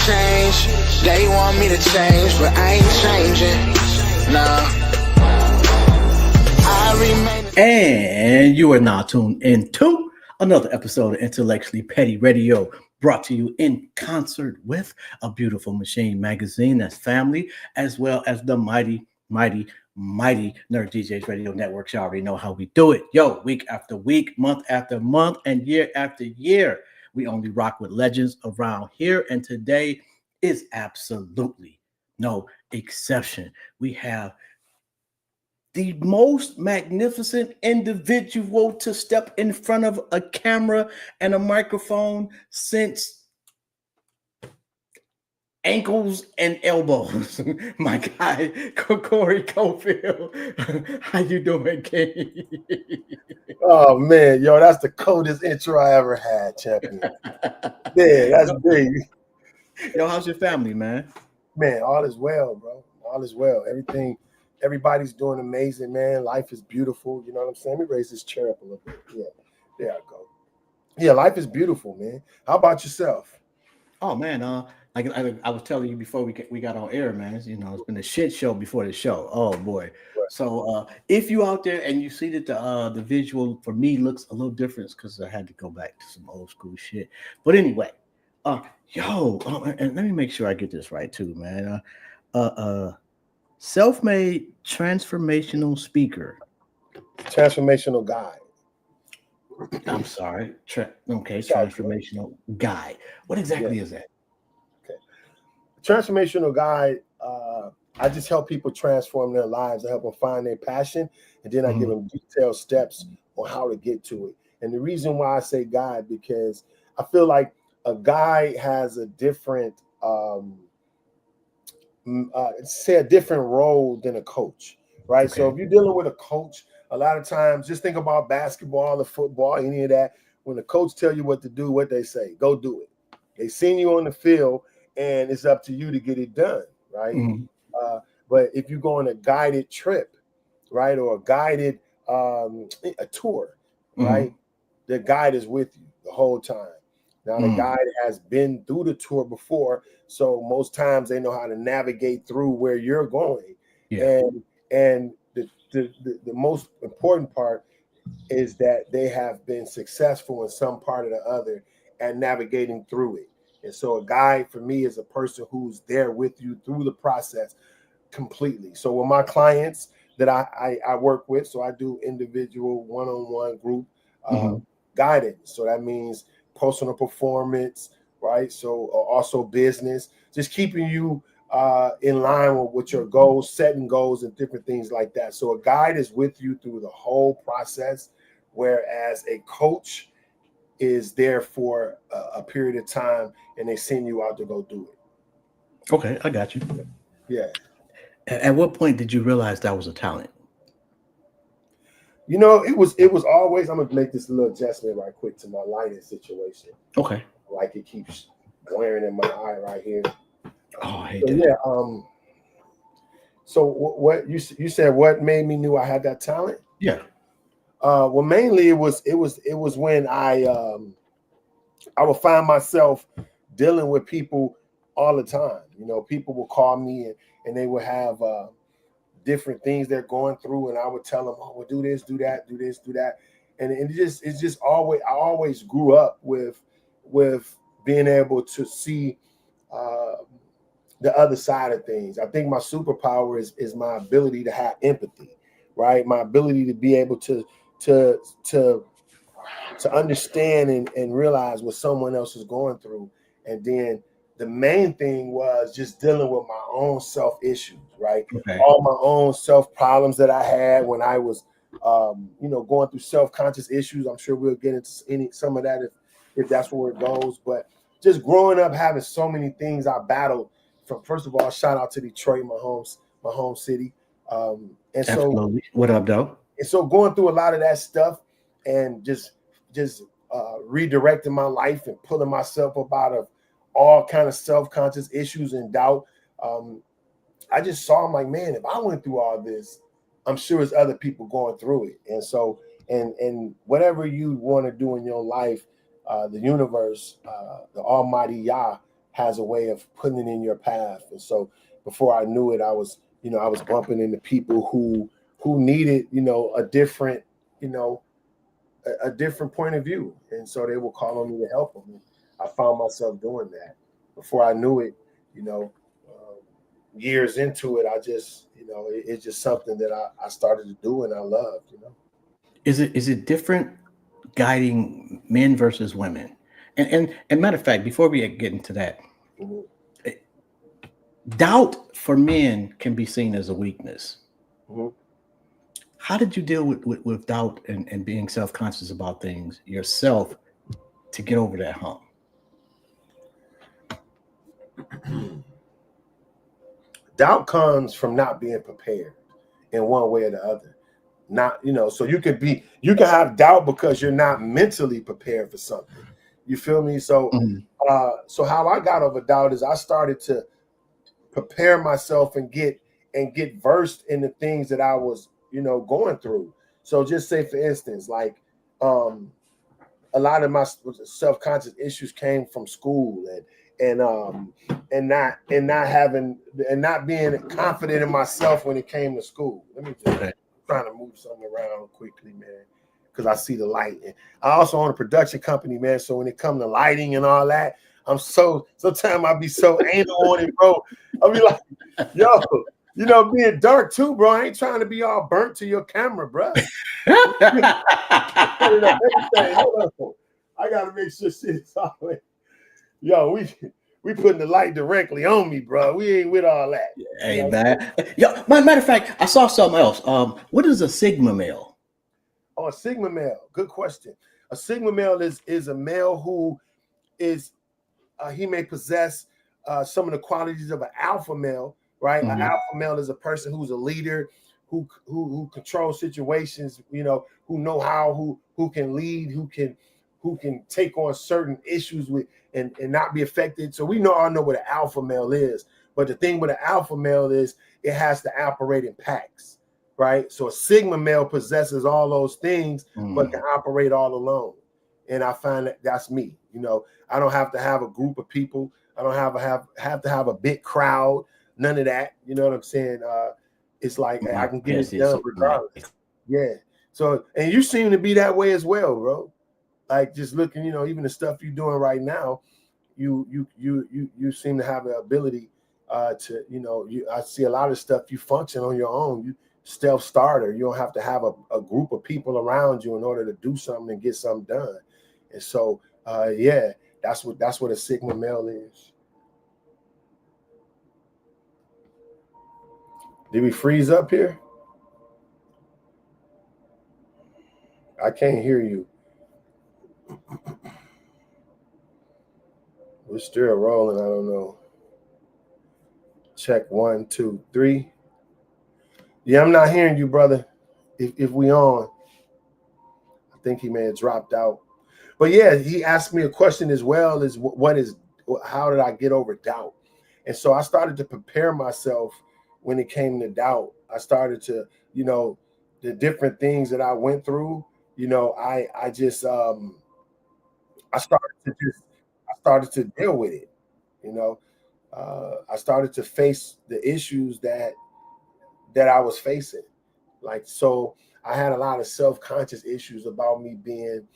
change. They want me to change, but I ain't changing. Nah. I remain. And you are now tuned into another episode of Intellectually Petty Radio, brought to you in concert with A Beautiful Machine magazine, that's family, as well as the mighty, mighty, mighty Nerd DJs Radio Network. You already know how we do it. Yo, week after week, month after month, and year after year, we only rock with legends around here. And today is absolutely no exception. We have the most magnificent individual to step in front of a camera and a microphone since ankles and elbows. My guy, Corey Cofield. How you doing, King? Oh man, yo, that's the coldest intro I ever had, champion. Yeah, that's big. Yo, how's your family, man? Man, all is well, bro. All is well. Everybody's doing amazing, man. Life is beautiful. You know what I'm saying? Let me raise this chair up a little bit. Yeah, there I go. Yeah, life is beautiful, man. How about yourself? Oh man, like I was telling you before we got on air, man. You know, it's been a shit show before the show. Oh boy. Right. So if you out there and you see that the visual for me looks a little different, because I had to go back to some old school shit. But anyway, and let me make sure I get this right too, man. Self-made transformational speaker. Transformational guide. I'm sorry. Transformational guide. What exactly is that? Okay. Transformational guide. I just help people transform their lives. I help them find their passion, and then I give them detailed steps on how to get to it. And the reason why I say guide, because I feel like a guide has a different a different role than a coach, right? Okay. So if you're dealing with a coach, a lot of times, just think about basketball or football, any of that. When the coach tell you what to do, what they say, go do it. They send you on the field, and it's up to you to get it done, right? But if you go on a guided trip, right, or a guided a tour, right, the guide is with you the whole time. Now, the guide has been through the tour before, so most times they know how to navigate through where you're going. Yeah. And the most important part is that they have been successful in some part or the other at navigating through it. And so a guide for me is a person who's there with you through the process completely. So with my clients that I work with, so I do individual one-on-one group guidance. So that means personal performance, right? So also business, just keeping you in line with your goals, setting goals and different things like that. So a guide is with you through the whole process, whereas a coach is there for a period of time and they send you out to go do it. Okay, I got you. Yeah. At what point did you realize that was a talent? You know, it was always, I'm gonna make this little adjustment right quick to my lighting situation. Okay. Like it keeps glaring in my eye right here. Oh, I hate that. Yeah. So what you said? What made me knew I had that talent? Yeah. Well, mainly it was when I would find myself dealing with people all the time. You know, people will call me and they would have different things they're going through, and I would tell them, "Oh, well, do this, do that, do this, do that," and it's just always. I always grew up with being able to see the other side of things. I think my superpower is my ability to have empathy, right? My ability to be able to understand and realize what someone else is going through, and then the main thing was just dealing with my own self issues, right? Okay. All my own self problems that I had when I was, going through self-conscious issues. I'm sure we'll get into some of that if that's where it goes. But just growing up, having so many things I battled from. First of all, shout out to Detroit, my home city. And absolutely. So, what up, though? And so going through a lot of that stuff and just redirecting my life and pulling myself up out of all kind of self-conscious issues and doubt. I just saw, I'm like, man, if I went through all this, I'm sure there's other people going through it. And so, and whatever you want to do in your life, the universe, the almighty Yah has a way of putting it in your path. And so before I knew it, I was bumping into people who needed, a different, a different point of view. And so they would call on me to help them. And I found myself doing that. Before I knew it, years into it, I just, it's just something that I started to do and I loved, Is it different guiding men versus women? And matter of fact, before we get into that, Mm-hmm. doubt for men can be seen as a weakness. Mm-hmm. How did you deal with doubt and being self-conscious about things yourself to get over that hump? Doubt comes from not being prepared in one way or the other. Not, so you can have doubt because you're not mentally prepared for something. You feel me? So, so how I got over doubt is I started to prepare myself and get versed in the things that I was, going through. So just say, for instance, like, a lot of my self-conscious issues came from school and not being confident in myself when it came to school. Let me just trying to move something around quickly, man, because I see the light. And I also own a production company, man. So when it comes to lighting and all that, sometimes I be so anal on it, bro. I'll be like, yo, being dark too, bro. I ain't trying to be all burnt to your camera, bro. I gotta make sure shit is always. Yo, we putting the light directly on me, bro. We ain't with all that. Hey, man. Yo, matter of fact, I saw something else. What is a Sigma male? Oh, a Sigma male. Good question. A Sigma male is a male who is he may possess some of the qualities of an alpha male, right? Mm-hmm. An alpha male is a person who's a leader, who controls situations, who know how, who can lead, who can take on certain issues with and not be affected. So all know what an alpha male is. But the thing with an alpha male is it has to operate in packs, right? So a Sigma male possesses all those things, but can operate all alone. And I find that that's me. I don't have to have a group of people. I don't have to have a big crowd. None of that. You know what I'm saying? It's like I can get it done regardless. Yeah. So, and you seem to be that way as well, bro. Like just looking, even the stuff you're doing right now, you seem to have the ability to, I see a lot of stuff you function on your own. You self-starter. You don't have to have a group of people around you in order to do something and get something done. And so, that's what a Sigma male is. Did we freeze up here? I can't hear you. We're still rolling. I don't know. Check 1, 2, 3. Yeah, I'm not hearing you, brother. If we on, I think he may have dropped out. But yeah, he asked me a question as well as how did I get over doubt? And so I started to prepare myself when it came to doubt. I started to, the different things that I went through, I started to deal with it. I started to face the issues that I was facing. Like, so I had a lot of self-conscious issues about me being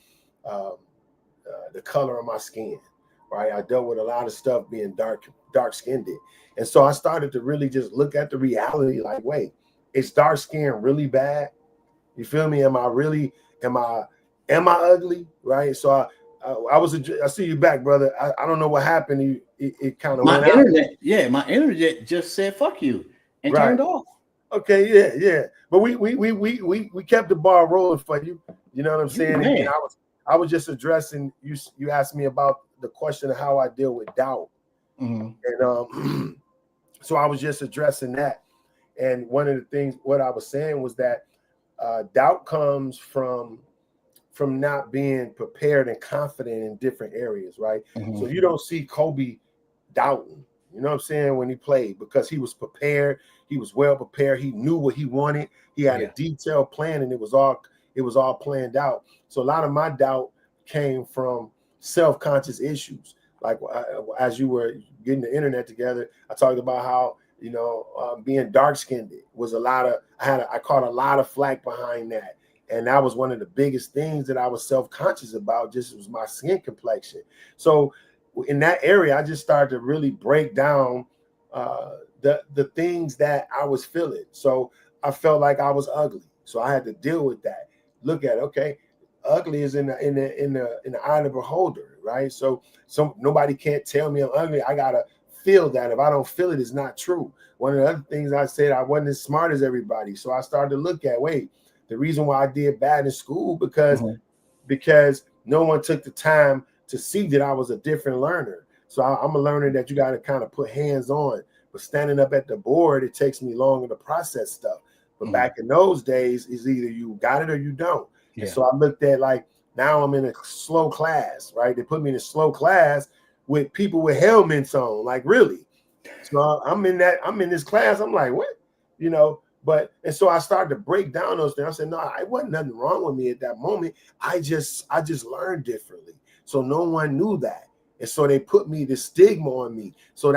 the color of my skin, right? I dealt with a lot of stuff being dark-skinned. And so I started to really just look at the reality like, wait, is dark skin really bad? You feel me? Am I ugly? Right? So I see you back, brother. I don't know what happened. It kind of went internet. Out. Yeah, my internet just said "fuck you" and turned off. Okay, yeah. But we kept the bar rolling for you. You know what I'm saying? And I was just addressing you. You asked me about the question of how I deal with doubt, and so I was just addressing that. And one of the things what I was saying was that doubt comes from not being prepared and confident in different areas, right? So you don't see Kobe doubting, you know what I'm saying, when he played, because he was prepared, he was well prepared, he knew what he wanted, he had a detailed plan, and it was all planned out. So a lot of my doubt came from self-conscious issues. like as you were getting the internet together, I talked about how, you know, being dark skinned was a lot of, I caught a lot of flack behind that. And that was one of the biggest things that I was self-conscious about, just was my skin complexion. So in that area, I just started to really break down the things that I was feeling. So I felt like I was ugly. So I had to deal with that. Look at, okay, ugly is in the eye of the beholder, right? So nobody can't tell me I'm ugly. I gotta feel that. If I don't feel it, it's not true. One of the other things I said, I wasn't as smart as everybody. So I started to look at, wait, the reason why I did bad in school because no one took the time to see that I was a different learner. So I'm a learner that you got to kind of put hands on. But standing up at the board, it takes me longer to process stuff. But back in those days, is either you got it or you don't. Yeah. And so I looked at, like, now I'm in a slow class, right? They put me in a slow class with people with helmets on, like, really. So I'm in this class. I'm like, what? You know, and so I started to break down those things. I said, no, it wasn't nothing wrong with me at that moment. I just learned differently. So no one knew that. And so they put me the stigma on me. So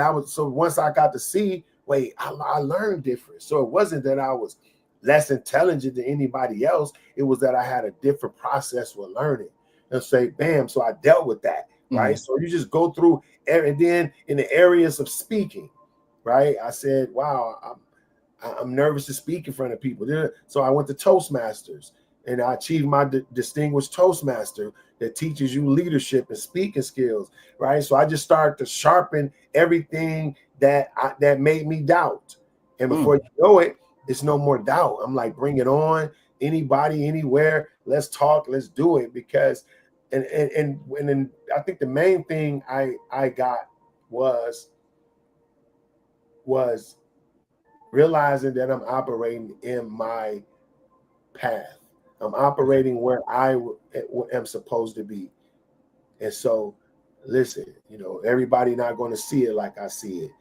once I got to see, wait, I learned different. So it wasn't that I was less intelligent than anybody else. It was that I had a different process with learning. And say, bam. So I dealt with that, right? So you just go through, and then in the areas of speaking, right? I said, wow, I'm nervous to speak in front of people. So I went to Toastmasters, and I achieved my distinguished Toastmaster that teaches you leadership and speaking skills, right? So I just started to sharpen everything that made me doubt. And before you know it, it's no more doubt. I'm like, bring it on. Anybody, anywhere, let's talk, let's do it. Because, and then I think the main thing I got was realizing that I'm operating in my path. I'm operating where I am supposed to be. And so, listen, you know, everybody not going to see it like I see it.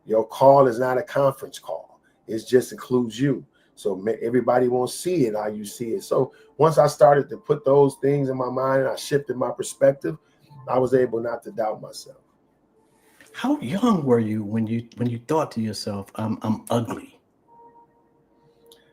Your call is not a conference call. It just includes you. So everybody won't see it how you see it. So once I started to put those things in my mind, I shifted my perspective, I was able not to doubt myself. How young were you when you thought to yourself, I'm ugly?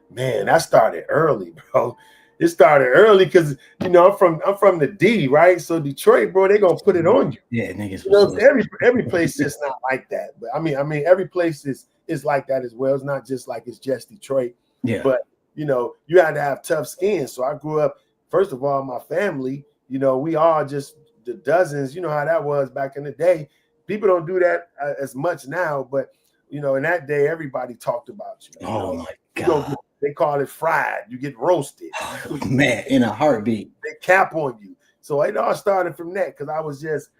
Man, that started early, bro. It started early because, you know, I'm from the D, right? So Detroit, bro, they gonna put it on you. Yeah, niggas. You know, every place is not like that. But I mean, every place is like that as well. It's not just like it's just Detroit. Yeah. But you know, you had to have tough skin. So I grew up, first of all, my family, you know, we all just the dozens. You know how that was back in the day. People don't do that as much now, but you know, in that day, everybody talked about you. Oh my God. They call it fried. You get roasted. Oh, man, in a heartbeat. They cap on you. So it all started from that because I was just,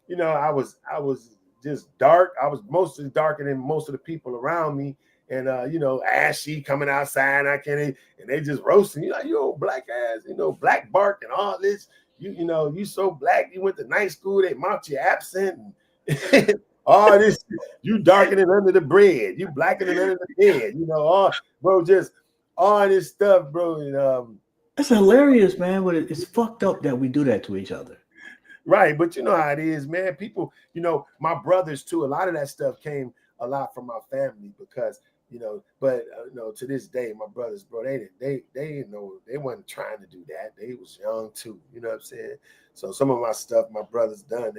you know, I was just dark. I was mostly darker than most of the people around me. And, you know, ashy coming outside. And they just roasting you like, you old black ass, you know, black bark and all this. You know, you so black. You went to night school. They marked you absent. And all this, you darker than under the bread. You blacker than under the bed. You know, just all this stuff, bro. And that's hilarious, man. But it's fucked up that we do that to each other. Right, but you know how it is, man. People, you know, my brothers too. A lot of that stuff came a lot from my family because, you know, but you know, to this day, my brothers, bro, they didn't know, they wasn't trying to do that. They was young too. You know what I'm saying? So some of my stuff, my brothers done.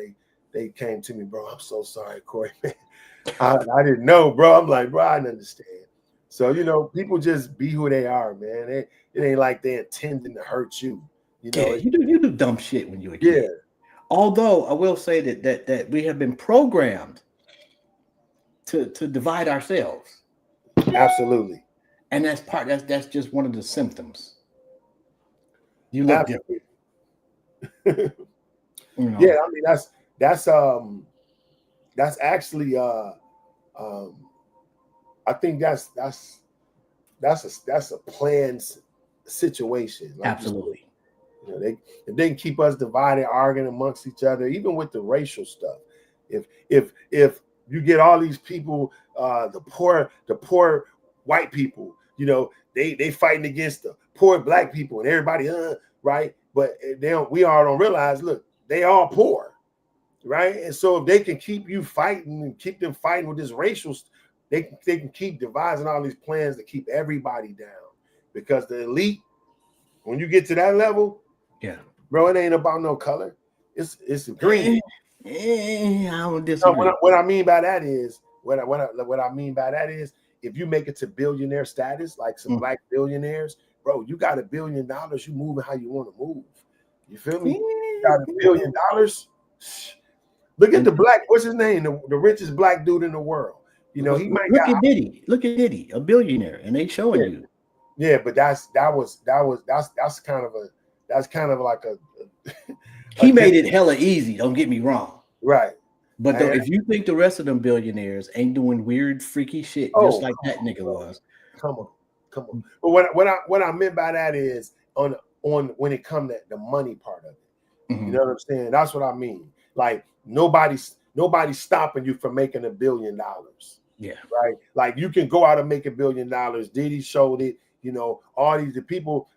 They came to me, bro. I'm so sorry, Corey, man. I didn't know, bro. I'm like, bro, I didn't understand. So, you know, people just be who they are, man. It ain't like they're intending to hurt you. You know, yeah, you do dumb shit when you're a kid. Yeah. Although I will say that we have been programmed to divide ourselves. Absolutely. And that's just one of the symptoms. You look different. You know? Yeah, I mean that's actually I think that's a planned situation. Like, absolutely. You know, they can keep us divided, arguing amongst each other, even with the racial stuff. If you get all these people, the poor white people, you know, they fighting against the poor black people and everybody, right? But we all don't realize, look, they all poor, right? And so if they can keep you fighting and keep them fighting with this racial, they can keep devising all these plans to keep everybody down. Because the elite, when you get to that level, yeah, bro, it ain't about no color. It's green. I don't So disagree. what I mean by that is if you make it to billionaire status, like some black billionaires, bro, you got $1 billion. You moving how you want to move. You feel me? You got $1 billion. Look at the black. What's his name? The richest black dude in the world. You know, he might look at Diddy. Look at Diddy, a billionaire, and they showing you. Yeah, but that's kind of like a he made it hella easy. Don't get me wrong. Right. But if you think the rest of them billionaires ain't doing weird, freaky shit, just like that nigga was. Come on. But what I meant by that is on when it comes to the money part of it. Mm-hmm. You know what I'm saying? That's what I mean. Like nobody's stopping you from making $1 billion. Yeah. Right. Like you can go out and make $1 billion. Diddy showed it. You know, all the people,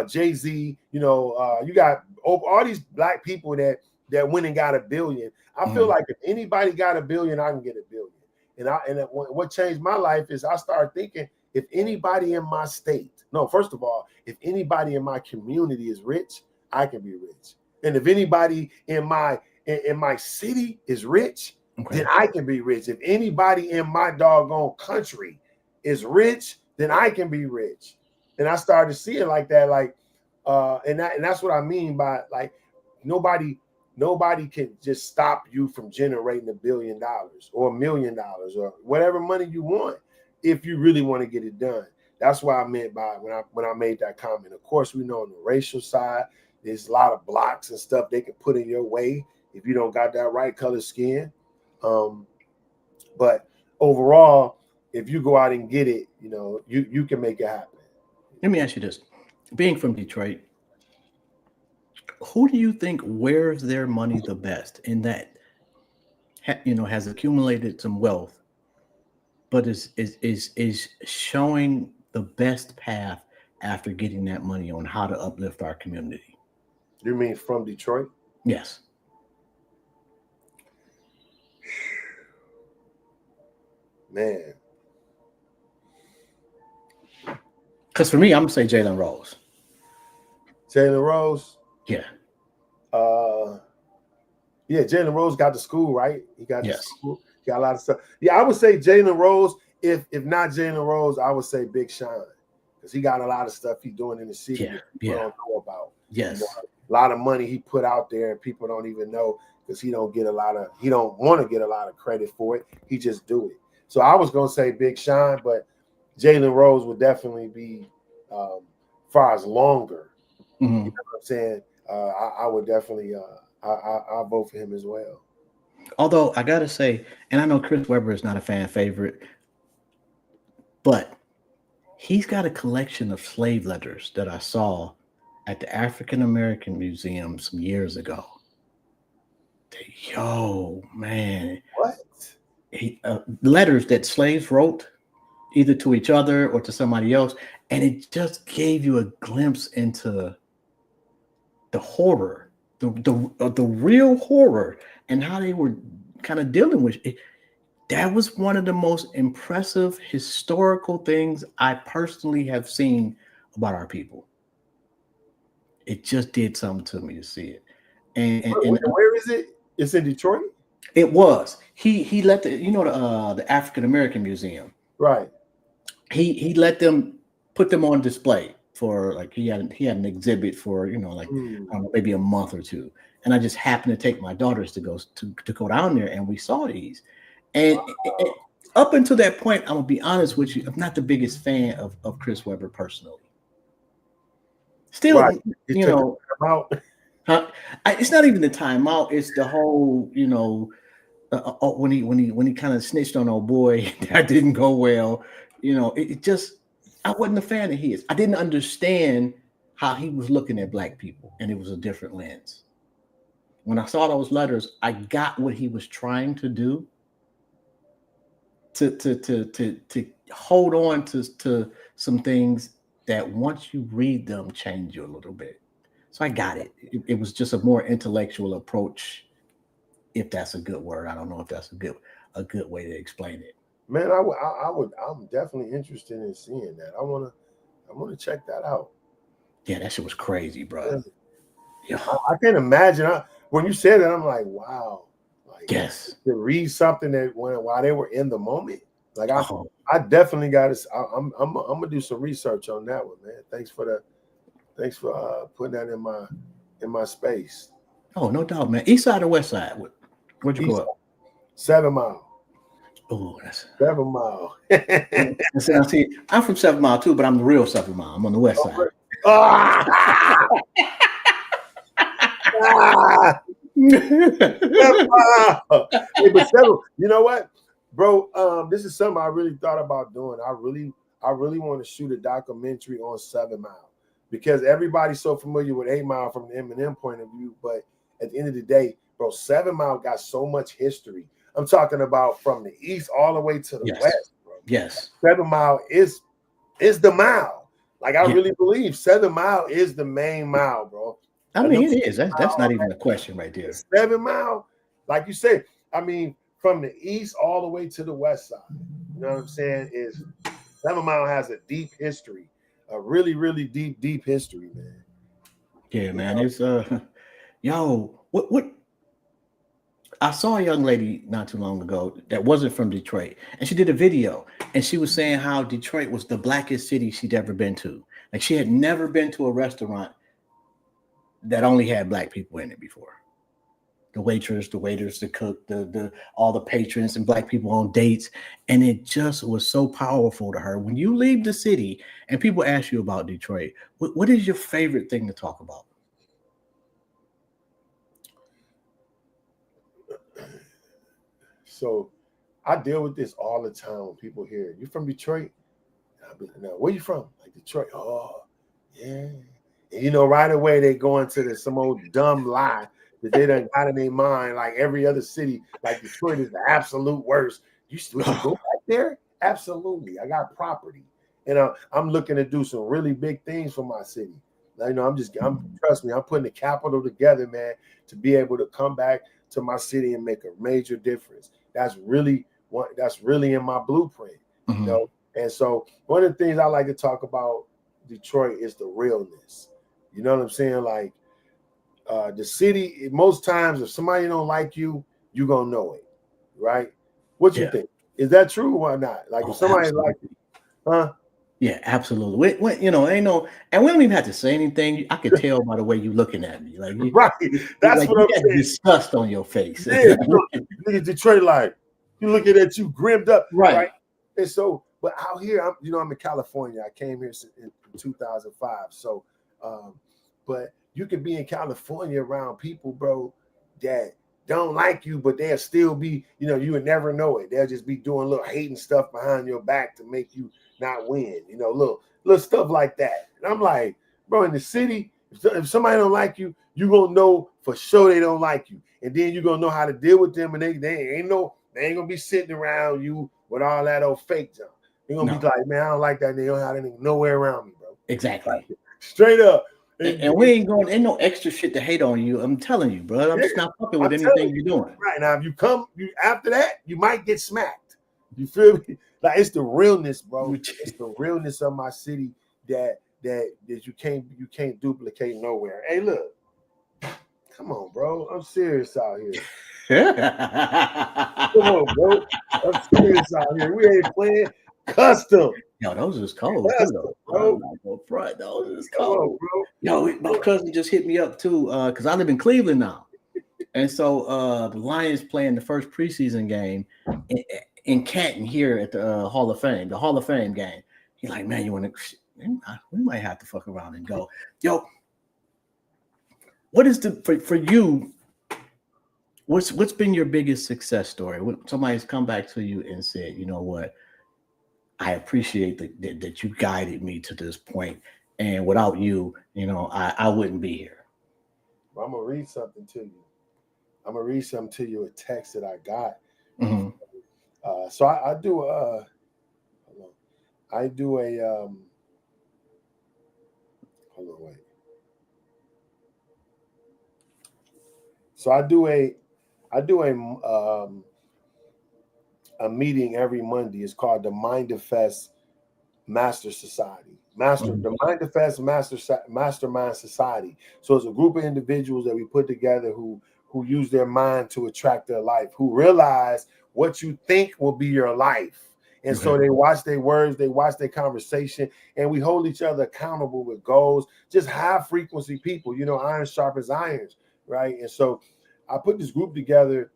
Jay-Z. You know, you got all these black people that went and got $1 billion. I feel like if anybody got $1 billion, I can get $1 billion. And what changed my life is I started thinking if anybody in my state, first of all, if anybody in my community is rich, I can be rich. And if anybody in my city is rich, then I can be rich. If anybody in my doggone country is rich, then I can be rich. And I started to see it like that, and that's what I mean by like nobody can just stop you from generating $1 billion or $1 million or whatever money you want if you really want to get it done. That's what I meant by when I made that comment. Of course, we know on the racial side, there's a lot of blocks and stuff they can put in your way if you don't got that right color skin. But overall, if you go out and get it, you know, you can make it happen. Let me ask you this. Being from Detroit, who do you think wears their money the best in that, has accumulated some wealth, but is showing the best path after getting that money on how to uplift our community? You mean from Detroit? Yes. Man. Because for me, I'm going to say Jalen Rose. Jalen Rose? Yeah. Jalen Rose got to school, right? He got to school. He got a lot of stuff. Yeah, I would say Jalen Rose. If not Jalen Rose, I would say Big Sean. Because he got a lot of stuff he's doing in the city that people don't know about. Yes. You know, a lot of money he put out there and people don't even know because he don't want to get a lot of credit for it. He just do it. So I was gonna say Big Sean, but Jalen Rose would definitely be far as longer. You know what I'm saying? I would definitely I'll vote for him as well. Although I gotta say, and I know Chris Webber is not a fan favorite, but he's got a collection of slave letters that I saw at the African American Museum some years ago. Yo, man. What? Letters that slaves wrote either to each other or to somebody else. And it just gave you a glimpse into the horror, the real horror and how they were kind of dealing with it. That was one of the most impressive historical things I personally have seen about our people. It just did something to me to see it. And where is it? It's in Detroit? It was. He let the African American Museum. Right. He let them put them on display for like he had an exhibit for maybe a month or two. And I just happened to take my daughters to go down there and we saw these. And up until that point, I'm gonna be honest with you, I'm not the biggest fan of Chris Webber personally. Still, right. It's not even the timeout. It's the whole, when he kind of snitched on old boy, that didn't go well. It just, I wasn't a fan of his. I didn't understand how he was looking at black people, and it was a different lens. When I saw those letters, I got what he was trying to do. To hold on to some things that once you read them change you a little bit. So I got it. It was just a more intellectual approach if that's a good word. I don't know if that's a good way to explain it. Man, I'm definitely interested in seeing that. I wanna check that out. Yeah, that shit was crazy, bro. Yeah. Yeah. I can't imagine. When you said that, I'm like, wow. Like Yes. to read something that while they were in the moment. Like Oh, I definitely got to. I'm gonna do some research on that one, man. Thanks for putting that in my space. oh, no doubt, man. East side or west side? Where'd you grow East up? 7 Mile, Oh, that's 7 Mile. see, I'm from 7 Mile too, but I'm the real 7 Mile. I'm on the west side. Ah! Ah! 7 Mile. Hey, but you know what, bro? This is something I really thought about doing. I really want to shoot a documentary on 7 Mile because everybody's so familiar with 8 Mile from the Eminem point of view, but at the end of the day, bro, 7 Mile got so much history. I'm talking about from the east all the way to the Yes. west, bro. Yes. 7 Mile is the mile. Like I Yeah. really believe 7 Mile is the main mile, bro. I mean, it is. That's not even a question right there. 7 Mile, like you said, I mean, from the east all the way to the west side. You know what I'm saying? 7 Mile has a deep history, a really, really deep history, man. Yeah, man. It's yo, what I saw a young lady not too long ago that wasn't from Detroit, and she did a video, and she was saying how Detroit was the blackest city she'd ever been to. Like she had never been to a restaurant that only had black people in it before. The waitress, the waiters, the cook, the all the patrons and black people on dates, and it just was so powerful to her. When you leave the city and people ask you about Detroit, what is your favorite thing to talk about? So I deal with this all the time when people hear you from Detroit. I'll be like, no, where you from? Like Detroit. Oh, yeah. And right away they go into some old dumb lie that they done got in their mind, like every other city, like Detroit is the absolute worst. Would you go back there? Absolutely. I got property. I'm looking to do some really big things for my city. Trust me, I'm putting the capital together, man, to be able to come back to my city and make a major difference. That's really in my blueprint, Mm-hmm. And so one of the things I like to talk about Detroit is the realness. You know what I'm saying? Like the city, most times if somebody don't like you, you're gonna know it, right? What you think? Is that true or not? Like if somebody like you, huh? Yeah, absolutely. Ain't no, and we don't even have to say anything. I could tell by the way you're looking at me. Like, right. That's like what you I'm got saying. disgust on your face. Yeah, nigga, Detroit, like you looking at you grimmed up, right? And so, but out here, I'm in California. I came here in 2005. So, but you can be in California around people, bro, that don't like you, but they'll still be, you would never know it. They'll just be doing little hating stuff behind your back to make you not win, little stuff like that. And I'm like, bro, in the city, if somebody don't like you, you gonna know for sure they don't like you, and then you're gonna know how to deal with them, and they ain't gonna be sitting around you with all that old fake junk. They're gonna be like, man, I don't like that. They don't have anything nowhere around me, bro. Exactly. Like, straight up. And we ain't no extra shit to hate on you. I'm telling you, bro. I'm just not fucking with anything you're doing. Right now, if you come after that, you might get smacked. You feel me? Like it's the realness, bro. It's the realness of my city that you can't duplicate nowhere. Hey, look, come on, bro. I'm serious out here. Come on, bro. I'm serious out here. We ain't playing custom. Yo, those is cold, too, bro. Front, those is Come cold. on, bro. Yo, my cousin just hit me up too, because I live in Cleveland now. And so the Lions playing the first preseason game in Canton here at the Hall of Fame, the Hall of Fame game. He's like, man, you want to? We might have to fuck around and go. Yo, what is for you? What's been your biggest success story? When somebody's come back to you and said, you know what, I appreciate that you guided me to this point, and without you, I wouldn't be here. I'm gonna read something to you. A text that I got. Mm-hmm. So I do a hold on, wait. So I a meeting every Monday. It's called the Mind Defest Master Society. The Mind Defest Mastermind Society. So it's a group of individuals that we put together who use their mind to attract their life, who realize what you think will be your life. And so they watch their words, they watch their conversation, and we hold each other accountable with goals, just high frequency people, iron sharpens irons, right? And so I put this group together.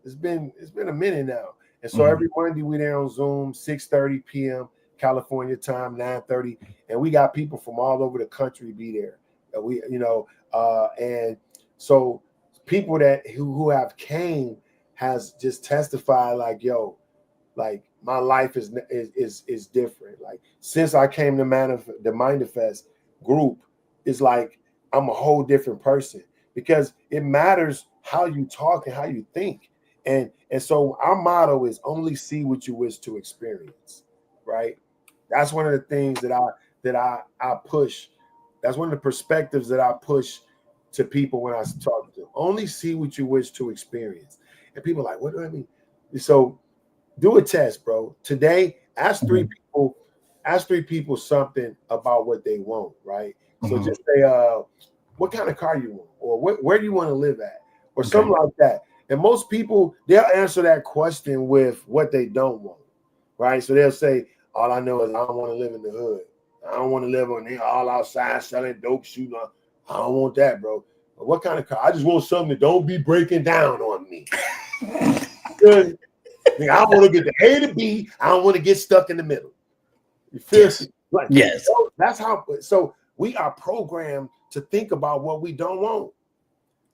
It's been a minute now. And so every Monday we there on Zoom, 6:30 p.m. California time, 9:30, and we got people from all over the country be there. And so people who have came has just testified like, yo, like my life is different. Like since I came to the Mindfest group, it's like I'm a whole different person because it matters how you talk and how you think. And so our motto is only see what you wish to experience, right? That's one of the things that I push. That's one of the perspectives that I push to people when I talk to them. Only see what you wish to experience. And people are like, what do I mean? So do a test, bro. Today, ask three people something about what they want, right? So just say, what kind of car you want, or where do you want to live at, or something like that. And most people, they'll answer that question with what they don't want, right? So they'll say, all I know is I don't want to live in the hood. I don't want to live on there all outside selling dope, shooting. I don't want that, bro. But what kind of car? I just want something that don't be breaking down on me. Good. I don't want to get the A to B. I don't want to get stuck in the middle. You feel me? Like, yes. So that's how. So we are programmed to think about what we don't want,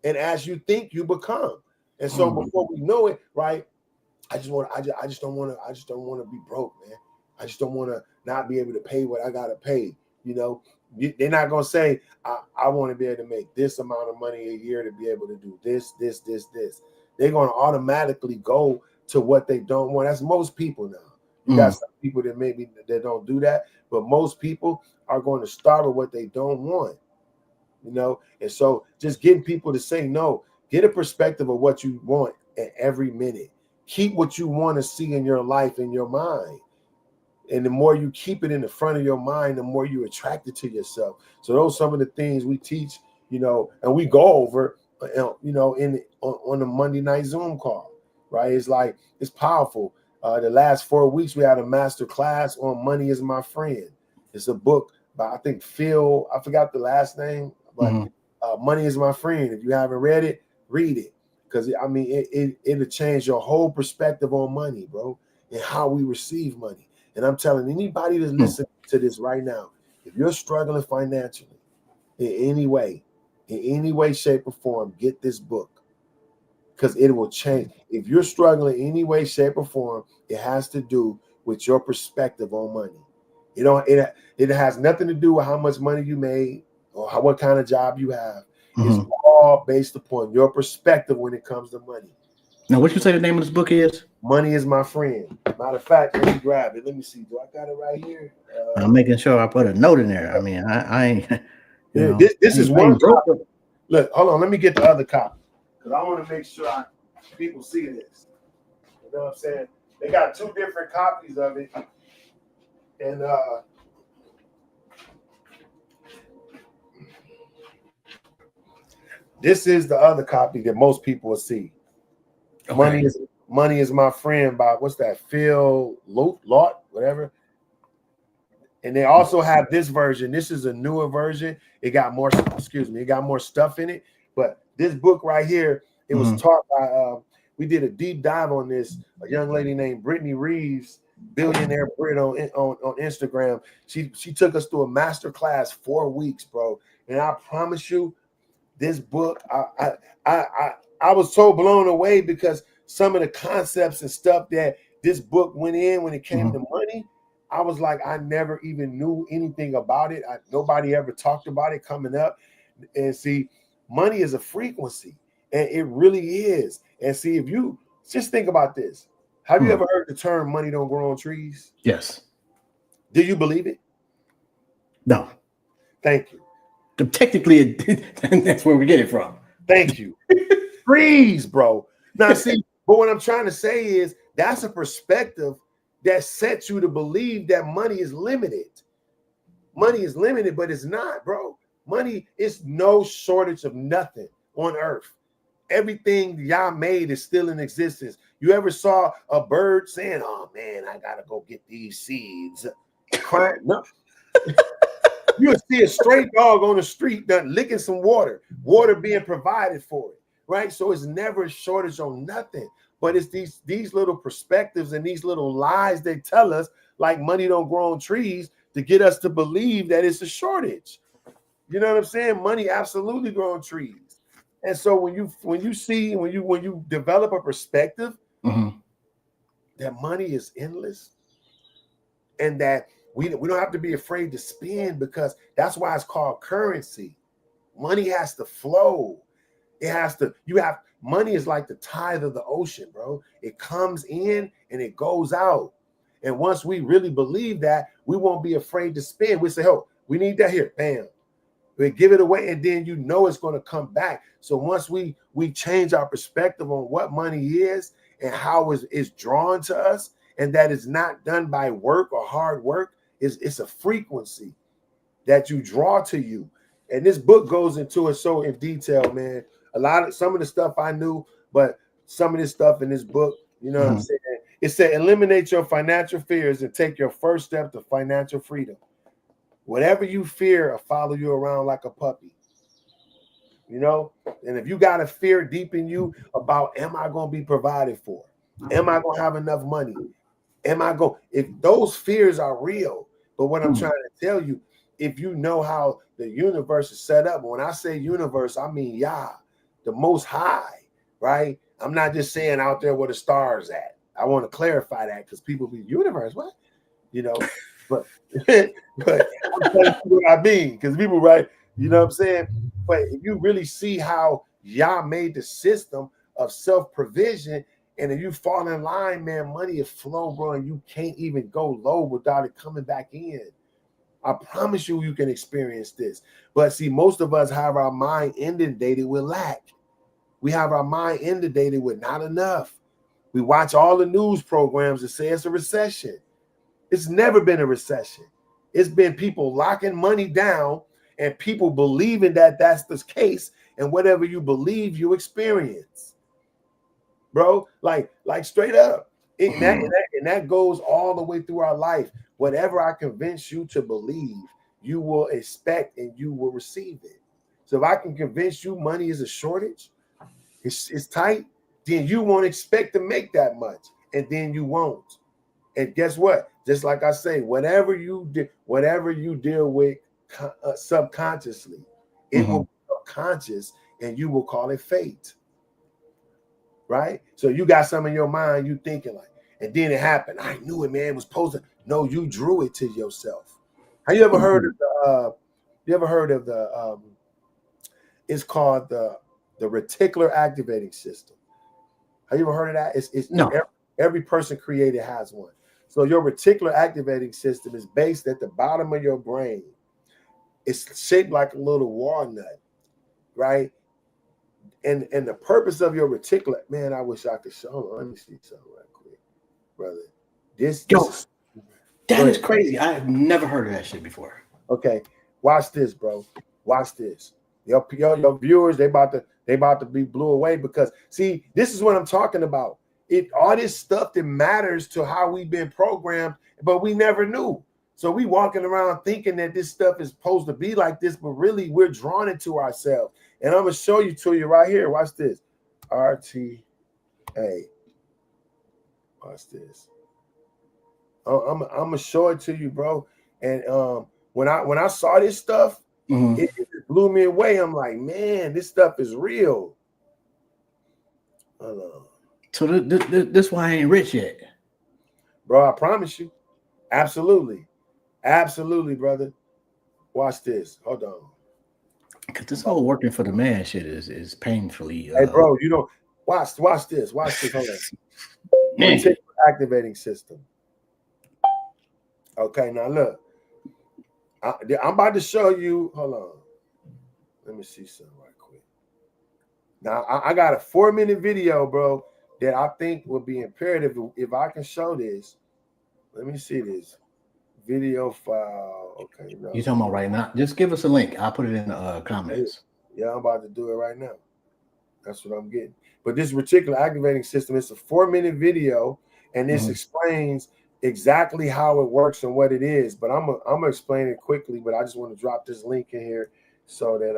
and as you think, you become. And so before we know it, right? I just don't want to be broke, man. I just don't want to not be able to pay what I gotta pay. They're not gonna say I want to be able to make this amount of money a year to be able to do this. They're gonna automatically go to what they don't want. That's most people now. You got some people that maybe they don't do that, but most people are going to start with what they don't want. And so just getting people to say no, get a perspective of what you want at every minute. Keep what you want to see in your life in your mind. And the more you keep it in the front of your mind, the more you attract it to yourself. So those are some of the things we teach, and we go over, on the Monday night Zoom call, right? It's like, it's powerful. The last 4 weeks, we had a master class on Money Is My Friend. It's a book by, I think, Phil, I forgot the last name, but Money Is My Friend. If you haven't read it, read it. Because, it'll change your whole perspective on money, bro, and how we receive money. And I'm telling anybody that's listening to this right now, if you're struggling financially in any way, shape, or form, get this book. Because it will change. If you're struggling in any way, shape, or form, it has to do with your perspective on money. It has nothing to do with how much money you made or what kind of job you have. It's all based upon your perspective when it comes to money. Now, what you say the name of this book is? Money Is My Friend. Matter of fact, let me grab it. Let me see. Do I got it right here? I'm making sure I put a note in there. I mean, I ain't. This is one copy. Look, hold on. Let me get the other copy because I want to make sure people see this. You know what I'm saying? They got two different copies of it, and this is the other copy that most people will see. Okay. Money is My Friend by what's that? Phil Lott, whatever. And they also have this version. This is a newer version. It got more stuff in it. But this book right here, it was taught by we did a deep dive on this. A young lady named Brittany Reeves, Billionaire Brit on Instagram. She took us through a master class 4 weeks, bro. And I promise you, this book, I was so blown away because some of the concepts and stuff that this book went in when it came to money, I was like, I never even knew anything about it. Nobody ever talked about it coming up. And see, money is a frequency, and it really is. And see, if you just think about this, have you ever heard the term money don't grow on trees? Yes. Do you believe it? No. Thank you. Technically, that's where we get it from. Thank you. trees, bro. Now, see, but what I'm trying to say is that's a perspective that sets you to believe that money is limited. Money is limited, but it's not, bro. Money is no shortage of nothing on earth. Everything y'all made is still in existence. You ever saw a bird saying, "Oh man, I gotta go get these seeds"? Crying? No. You'll see a stray dog on the street done licking some water being provided for it, right? So it's never a shortage on nothing. But it's these little perspectives and these little lies they tell us, like money don't grow on trees, to get us to believe that it's a shortage. You know what I'm saying? Money absolutely grows on trees. And so when you develop a perspective that money is endless, and that we don't have to be afraid to spend, because that's why it's called currency. Money has to flow. Money is like the tide of the ocean, bro. It comes in and it goes out. And once we really believe that, we won't be afraid to spend. We say, "Oh, we need that here." Bam. We give it away, and then it's going to come back. So once we change our perspective on what money is and how it's drawn to us, and that is not done by work or hard work, it's a frequency that you draw to you. And this book goes into it so in detail, man. Some of the stuff I knew, but some of this stuff in this book, you know what I'm saying? It said, eliminate your financial fears and take your first step to financial freedom. Whatever you fear will follow you around like a puppy. You know? And if you got a fear deep in you about, am I going to be provided for? Am I going to have enough money? If those fears are real, but what I'm trying to tell you, if you know how the universe is set up, when I say universe, I mean Yah, the Most High, right? I'm not just saying out there where the stars at. I want to clarify that, because people be, universe, what? You know, but I'm telling you what I mean, because people, right? You know what I'm saying? But if you really see how Yah made the system of self-provision, and if you fall in line, man, money is flow, bro, and you can't even go low without it coming back in. I promise you can experience this. But see, most of us have our mind inundated with lack. We have our mind inundated with not enough. We watch all the news programs that say it's a recession. It's never been a recession. It's been people locking money down and people believing that that's the case. And whatever you believe, you experience. Bro, like straight up. And that goes all the way through our life. Whatever I convince you to believe, you will expect and you will receive it. So if I can convince you money is a shortage, it's tight, then you won't expect to make that much, and then you won't. And guess what? Just like I say, whatever you deal with subconsciously, it will be subconscious, and you will call it fate. Right? So you got some in your mind, you thinking like, and then it happened. I knew it, man. It was supposed to. No, you drew it to yourself. Have you ever heard of the? It's called the reticular activating system. Have you ever heard of that? It's no. Every person created has one. So your reticular activating system is based at the bottom of your brain. It's shaped like a little walnut, right? And the purpose of your reticular, man, I wish I could show. Let me see something right quick, brother. That is crazy. I have never heard of that shit before. Okay, watch this, bro. Watch this. Your viewers, they about to be blew away, because see, this is what I'm talking about. All this stuff that matters to how we've been programmed, but we never knew. So we walking around thinking that this stuff is supposed to be like this, but really we're drawn into ourselves. And I'm gonna show you right here. Watch this. RTA. Watch this. I'm gonna show it to you, bro. And when I saw this stuff, it blew me away. I'm like, man, this stuff is real. So this why I ain't rich yet, bro. I promise you, absolutely, brother. Watch this. Hold on. Because this whole working for the man shit is painfully. Hey, bro, you don't watch this. Watch this. Hold on. Activating system. Okay, now look. I'm about to show you. Hold on. Let me see something right quick. Now I got a 4-minute video, bro, that I think would be imperative if I can show this. Let me see this video file. Okay, no. You talking about right now? Just give us a link. I'll put it in the comments. Yeah, I'm about to do it right now. That's what I'm getting. But this reticular activating system, it's a 4-minute video, and this explains exactly how it works and what it is. But I'm gonna explain it quickly. But I just want to drop this link in here so that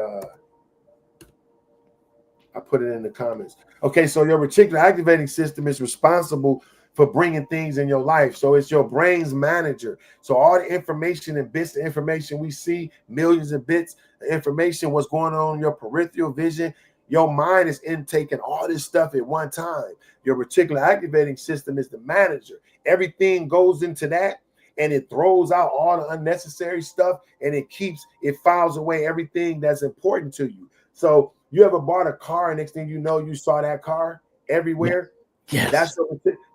I put it in the comments. Okay, so your reticular activating system is responsible for bringing things in your life. So it's your brain's manager. So all the information and bits, the information we see, millions of bits of information, what's going on in your peripheral vision, your mind is intaking all this stuff at one time. Your reticular activating system is the manager. Everything goes into that, and it throws out all the unnecessary stuff, and it files away everything that's important to you. So you ever bought a car, and next thing you know, you saw that car everywhere? Yes.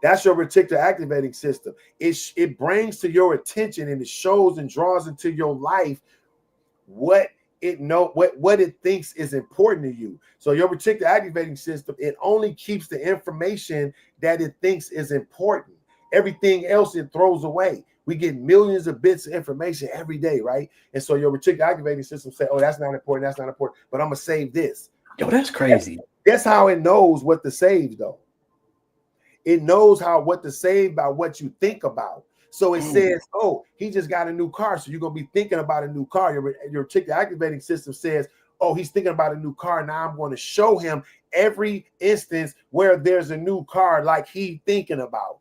That's your reticular activating system. It brings to your attention, and it shows and draws into your life what it thinks is important to you. So your reticular activating system, it only keeps the information that it thinks is important. Everything else it throws away. We get millions of bits of information every day, right? And so your reticular activating system say, oh, that's not important, but I'm gonna save this. Yo, that's crazy. That's how it knows what to save, though. It knows what to save by what you think about. So it says, oh, he just got a new car, so you're gonna be thinking about a new car. Your reticular activating system says, oh, he's thinking about a new car. Now I'm going to show him every instance where there's a new car like he thinking about.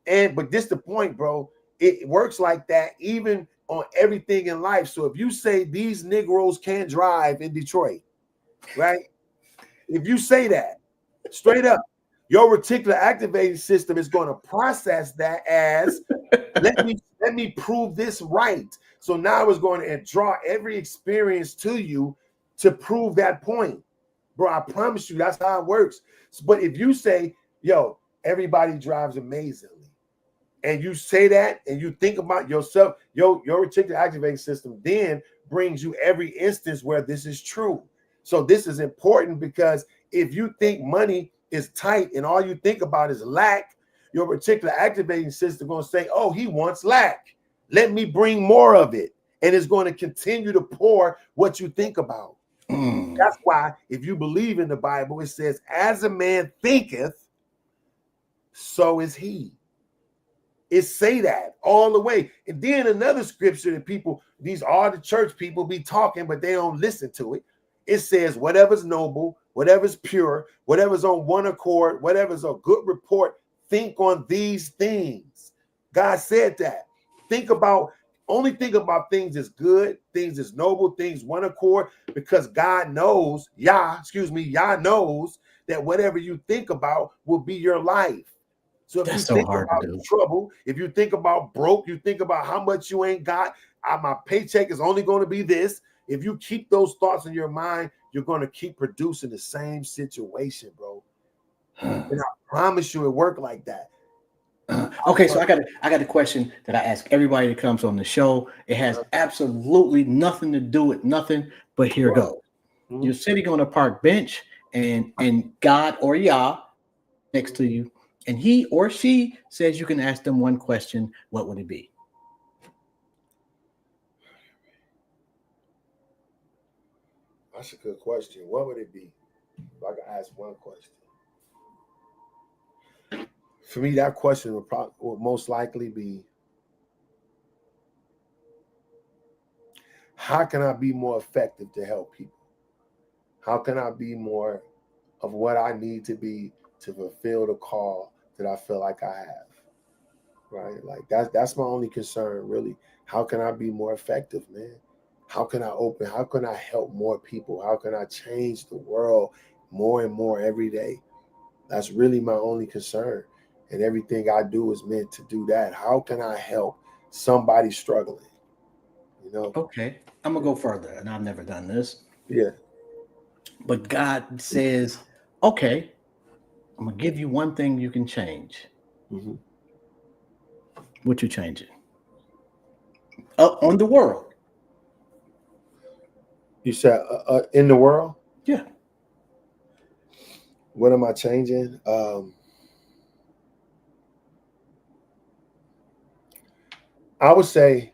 But this the point, bro. It works like that even on everything in life. So if you say these Negroes can't drive in Detroit, right? If you say that straight up, your reticular activating system is going to process that as let me prove this right. So now it's going to draw every experience to you to prove that point. Bro, I promise you that's how it works. But if you say, yo, everybody drives amazingly, and you say that and you think about yourself, your reticular activating system then brings you every instance where this is true. So this is important because if you think money is tight and all you think about is lack, your reticular activating system is going to say, oh, he wants lack. Let me bring more of it. And it's going to continue to pour what you think about. That's why if you believe in the Bible, it says, as a man thinketh, so is he. It say that all the way. And then another scripture that these are the church people be talking, but they don't listen to it. It says, whatever's noble, whatever's pure, whatever's on one accord, whatever's a good report, think on these things. God said that. Only think about things that's good, things that's noble, things one accord, because God knows, Yah knows that whatever you think about will be your life. So if that's you think hard about to do. trouble, if you think about broke, you think about how much you ain't got, my paycheck is only going to be this. If you keep those thoughts in your mind, you're going to keep producing the same situation, bro. And I promise you it worked like that. Okay, so I got a question that I ask everybody that comes on the show. It has absolutely nothing to do with nothing, but here it goes. You're sitting on a park bench and God or Yah next to you, and he or she says you can ask them one question. What would it be? That's a good question. What would it be? If I could ask one question. For me, that question would most likely be, how can I be more effective to help people? How can I be more of what I need to be to fulfill the call that I feel like I have? Right? Like that's my only concern, really. How can I be more effective, man? How can I help more people? How can I change the world more and more every day? That's really my only concern. And everything I do is meant to do that. How can I help somebody struggling? You know? Okay, I'm gonna go further, and I've never done this. Yeah. But God says, okay, I'm gonna give you one thing you can change. Mm-hmm. What you changing? On the world. You said in the world? Yeah. What am I changing? I would say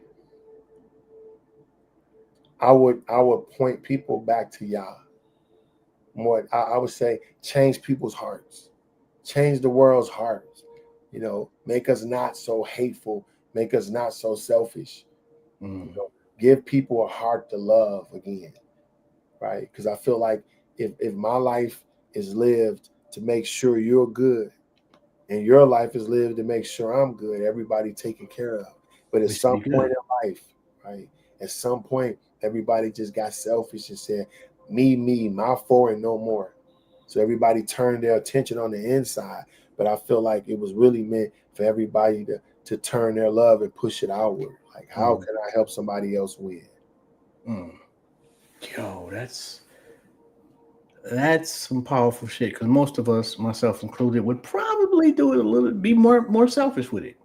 I would point people back to Yah. More, I would say change people's hearts, change the world's hearts. You know, make us not so hateful, make us not so selfish. You know, give people a heart to love again, right? Because I feel like if my life is lived to make sure you're good, and your life is lived to make sure I'm good, everybody taken care of. But at some point in life, right? At some point, everybody just got selfish and said, me, my four and no more. So everybody turned their attention on the inside. But I feel like it was really meant for everybody to turn their love and push it outward. Like, how can I help somebody else win? Yo, that's some powerful shit. Because most of us, myself included, would probably do it be more selfish with it.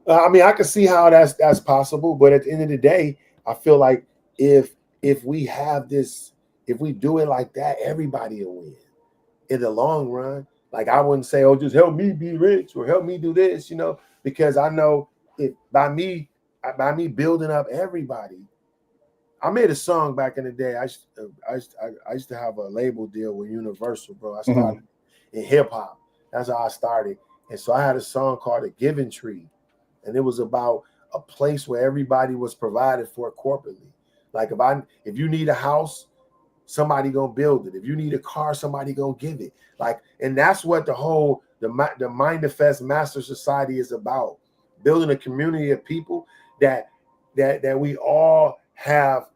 I mean, I can see how that's possible, but at the end of the day, I feel like if we have this, if we do it like that, everybody will win in the long run. Like, I wouldn't say, oh, just help me be rich or help me do this, you know, because I know if by me building up everybody. I made a song back in the day. I used to have a label deal with Universal, bro. I started in hip hop. That's how I started. And so I had a song called The Giving Tree. And it was about a place where everybody was provided for corporately. Like if you need a house, somebody gonna build it. If you need a car, somebody gonna give it. Like, and that's what the Mindfest Master Society is about. Building a community of people that we all have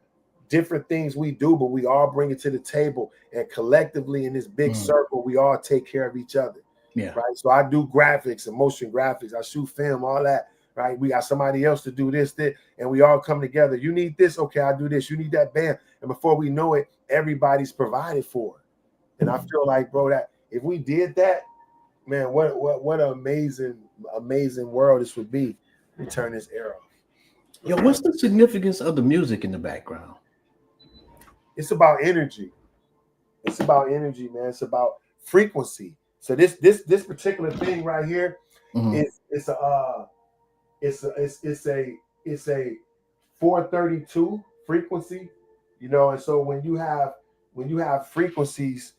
different things we do, but we all bring it to the table, and collectively in this big circle, we all take care of each other. Yeah. Right. So I do graphics and motion graphics. I shoot film, all that. Right. We got somebody else to do this, and we all come together. You need this. Okay, I do this. You need that, bam. And before we know it, everybody's provided for. And I feel like, bro, that if we did that, man, what an amazing world this would be. We turn this era. Yo, what's the significance of the music in the background? It's about energy. It's about energy, man. It's about frequency. So this particular thing right here it's a 432 frequency, you know. And so when you have frequencies,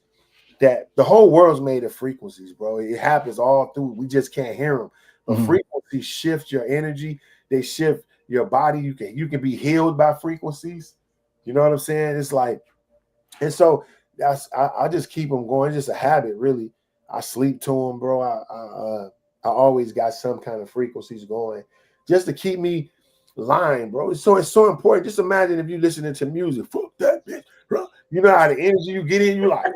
that the whole world's made of frequencies, bro. It happens all through. We just can't hear them. But frequencies shift your energy. They shift your body. You can be healed by frequencies. You know what I'm saying? It's like, and so I just keep them going. It's just a habit, really. I sleep to them, bro. I always got some kind of frequencies going, just to keep me lying, bro. It's so important. Just imagine if you listening to music, fuck that bitch, bro. You know how the energy you get in, you like.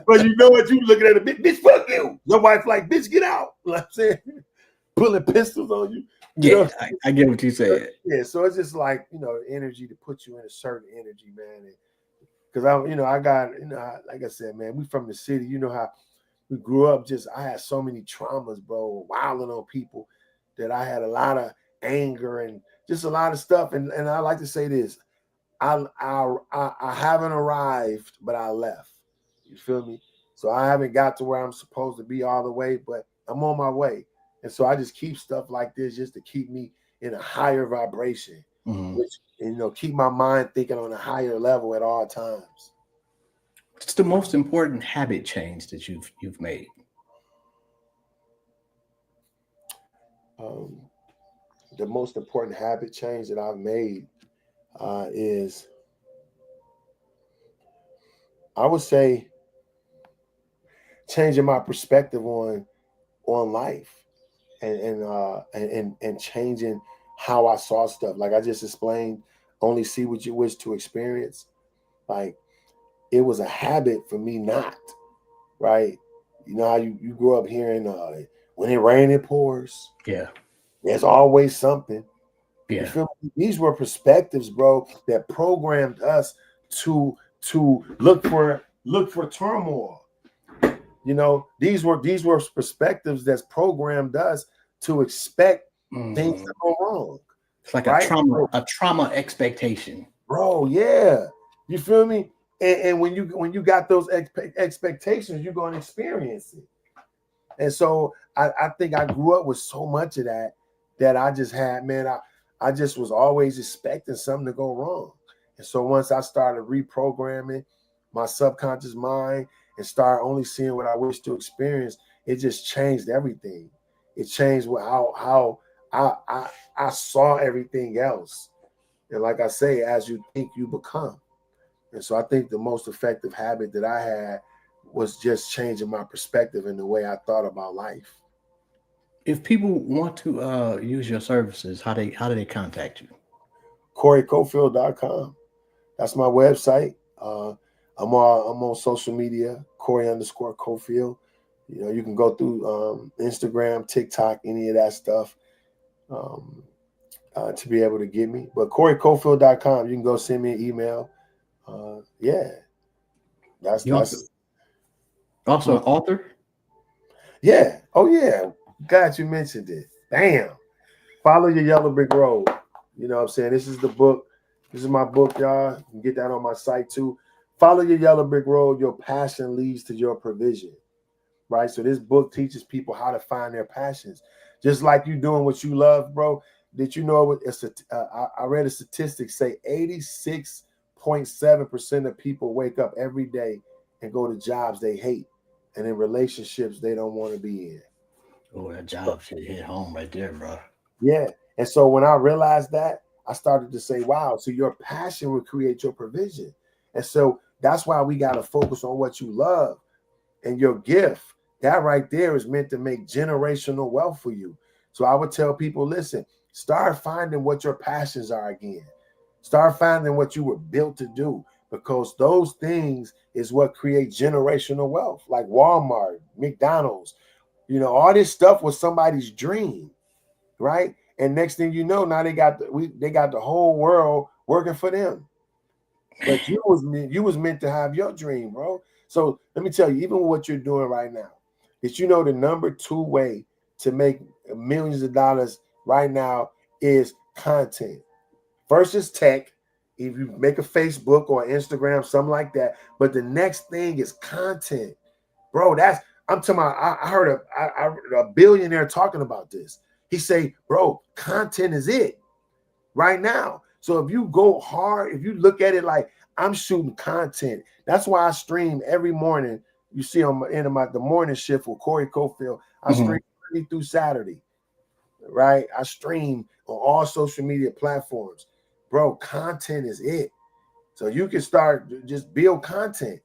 But you know what? You looking at a bitch, fuck you. Your wife like, bitch, get out. You know what I'm saying? Pulling pistols on you. Yeah, I get what you said. Yeah, so it's just like, you know, energy to put you in a certain energy, man. Because I got, like I said, man, we from the city. You know how we grew up. I had so many traumas, bro, wilding on people, that I had a lot of anger and just a lot of stuff. And I like to say this: I haven't arrived, but I left. You feel me? So I haven't got to where I'm supposed to be all the way, but I'm on my way. And so I just keep stuff like this just to keep me in a higher vibration, which, keep my mind thinking on a higher level at all times. What's the most important habit change that you've made? The most important habit change that I've made is, I would say, changing my perspective on life. And changing how I saw stuff. Like I just explained, only see what you wish to experience. Like, it was a habit for me not, right? You know how you grew up hearing, when it rains, it pours. Yeah. There's always something. Yeah. You feel me? These were perspectives, bro, that programmed us to look for turmoil. You know, these were perspectives that's programmed us to expect things to go wrong. It's like a trauma expectation. Bro, yeah. You feel me? And when you got those expectations, you're going to experience it. And so I think I grew up with so much of that I just had, man, I just was always expecting something to go wrong. And so once I started reprogramming my subconscious mind and start only seeing what I wish to experience, it just changed everything. It changed how I saw everything else. And like I say, as you think, you become. And so I think the most effective habit that I had was just changing my perspective and the way I thought about life. If people want to use your services, how do they contact you? CoreyCofield.com. That's my website. I'm on social media, Corey_Cofield. You know, you can go through Instagram, TikTok, any of that stuff to be able to get me. But CoreyCofield.com, you can go send me an email. Yeah, that's also an author. Yeah. Oh yeah. God, you mentioned it. Damn. Follow Your Yellow Brick Road. You know what I'm saying? This is the book. This is my book, y'all. You can get that on my site too. Follow Your Yellow Brick Road. Your passion leads to your provision. Right? So this book teaches people how to find their passions. Just like you doing what you love, bro. Did you know I read a statistic say 86.7% of people wake up every day and go to jobs they hate and in relationships they don't want to be in. Oh, that job should hit home right there, bro. Yeah. And so when I realized that, I started to say, wow, so your passion will create your provision. And so that's why we got to focus on what you love and your gift. That right there is meant to make generational wealth for you. So I would tell people, listen, start finding what your passions are again. Start finding what you were built to do, because those things is what create generational wealth, like Walmart, McDonald's. You know, all this stuff was somebody's dream, right? And next thing you know, now they got the whole world working for them. But you was meant to have your dream, bro. So let me tell you, even what you're doing right now, is you know the number 2 way to make millions of dollars right now is content. First is tech. If you make a Facebook or Instagram, something like that. But the next thing is content, bro. I'm talking about. I heard a billionaire talking about this. He say, bro, content is it right now. So if you go hard, if you look at it like I'm shooting content, that's why I stream every morning. You see on my end of the morning shift with Corey Cofield, I stream Monday through Saturday, right? I stream on all social media platforms. Bro, content is it. So you can start just build content,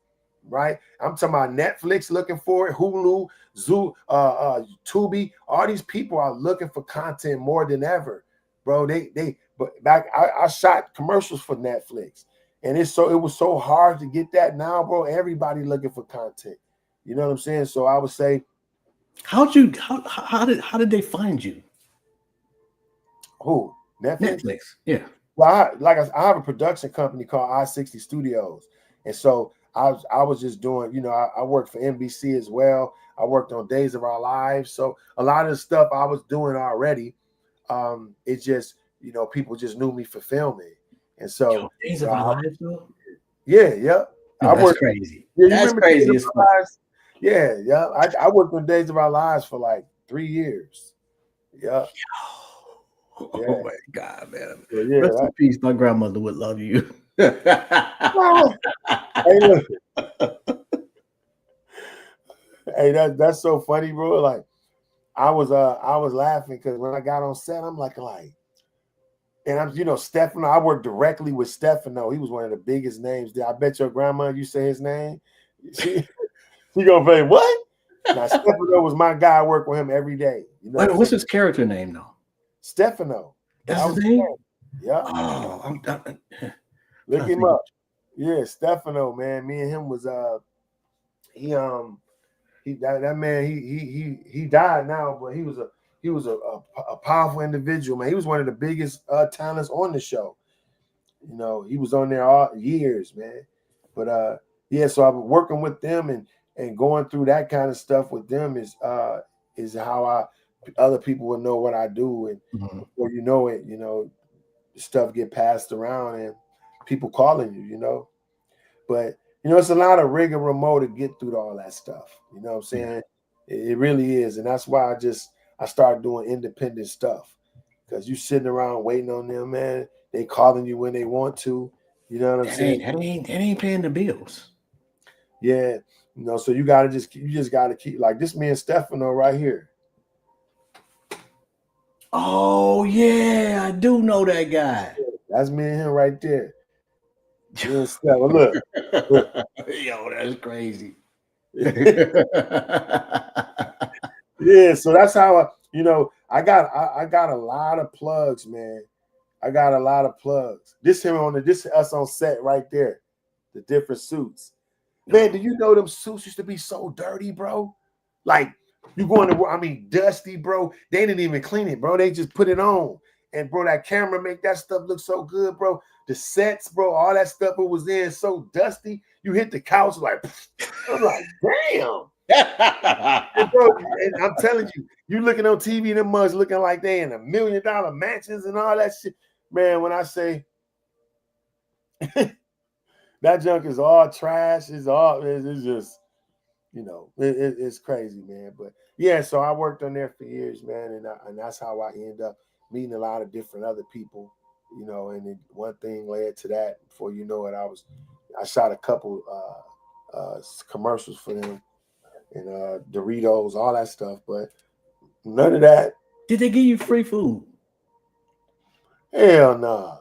right? I'm talking about Netflix looking for it, Hulu, Zoo, Tubi. All these people are looking for content more than ever, bro. But back I shot commercials for Netflix, and it was so hard to get that. Now, bro, everybody looking for content. You know what I'm saying? So I would say, how did they find you? who? Netflix. Yeah. Well, I have a production company called I-60 Studios, and so I was just doing, you know, I worked for NBC as well. I worked on Days of Our Lives, so a lot of the stuff I was doing already. It's just, you know, people just knew me for filming, and so Days of Our Lives, though. Yeah. No, that's crazy. Yeah, that's crazy as fuck. Yeah. I worked on Days of Our Lives for like 3 years. Yeah. Oh my God, man. Yeah, rest in peace. My grandmother would love you. Hey, that's so funny, bro. Like I was laughing because when I got on set, I'm like, and I'm, you know, Stefano. I worked directly with Stefano. He was one of the biggest names there. I bet your grandma, you say his name, she gonna say what? Now Stefano was my guy. I worked with him every day. You know, what's his character name though? Stefano. That's his name. Yeah. Oh, look him up. Yeah, Stefano, man. Me and him was that man. He died now, but he was a powerful individual, man. He was one of the biggest talents on the show. You know, he was on there all years, man. But yeah, so I've been working with them and going through that kind of stuff with them is how other people will know what I do, and before you know it, you know, stuff get passed around and people calling you, you know. But it's a lot of rigmarole to get through all that stuff. You know what I'm saying? It really is, and that's why I started doing independent stuff, because you sitting around waiting on them, man. They calling you when they want to. You know what I'm saying? That ain't paying the bills. Yeah, so you just gotta keep, like this man Stefano right here. Oh yeah, I do know that guy. That's me and him right there. Me and Stefano, look. Yo, that's crazy. Yeah, so that's how I got a lot of plugs, man. I got a lot of plugs. This is us on set right there. The different suits. Man, do you know them suits used to be so dirty, bro? Like you going to dusty, bro. They didn't even clean it, bro. They just put it on. And bro, that camera make that stuff look so good, bro. The sets, bro, all that stuff it was in so dusty. You hit the couch like, I'm like, damn. And bro, and I'm telling you, you looking on TV, them mugs looking like they in $1 million mansions and all that shit. Man, when I say that junk is all trash, it's just, it's crazy, man. But yeah, so I worked on there for years, man, and that's how I end up meeting a lot of different other people, and then one thing led to that. Before you know it, I shot a couple commercials for them and Doritos, all that stuff, but none of that. Did they give you free food? Hell no.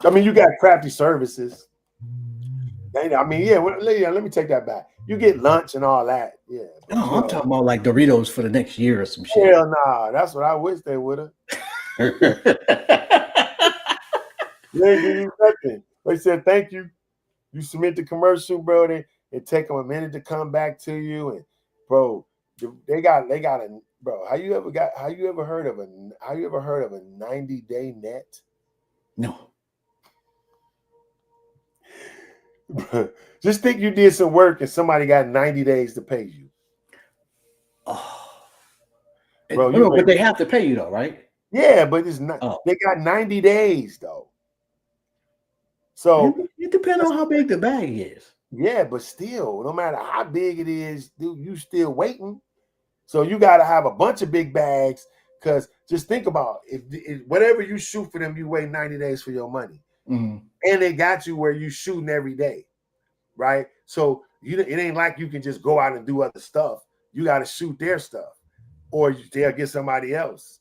I mean, you got crafty services. Let me take that back. You get lunch and all that. Yeah. No, I'm talking about like Doritos for the next year or some shit. Hell nah. That's what I wish they would have. They ain't give you nothing. They said, thank you. You submit the commercial, bro. It take them a minute to come back to you. And bro, they got a bro. Have you ever heard of a 90-day net? No. Just think you did some work and somebody got 90 days to pay you. Oh, bro, but they have to pay you though, right? Yeah, but it's not. Oh. They got 90 days though. So it depends on how big the bag is. Yeah, but still, no matter how big it is, dude, you still waiting. So you got to have a bunch of big bags, because just think about if whatever you shoot for them, you wait 90 days for your money. Mm-hmm. And they got you where you shooting every day, right? So it ain't like you can just go out and do other stuff. You got to shoot their stuff, or they'll get somebody else.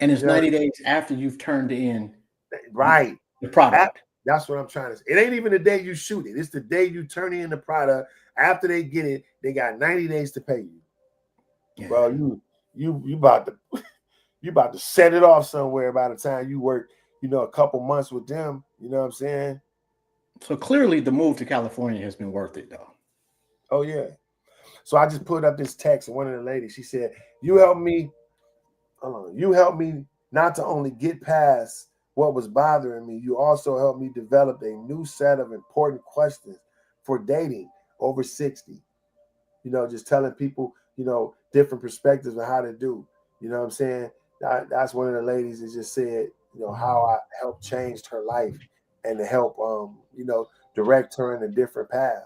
And it's 90 days after you've turned in the product. That's what I'm trying to say. It ain't even the day you shoot it. It's the day you turn in the product. After they get it, they got 90 days to pay you. Yeah. Bro, you about to set it off somewhere by the time you work, a couple months with them. You know what I'm saying? So clearly the move to California has been worth it though. Oh yeah. So I just put up this text, and one of the ladies, she said, you helped me not to only get past what was bothering me, you also helped me develop a new set of important questions for dating over 60. Just telling people, different perspectives on how to do. You know what I'm saying? That's one of the ladies that just said, how I helped change her life and to help, direct her in a different path.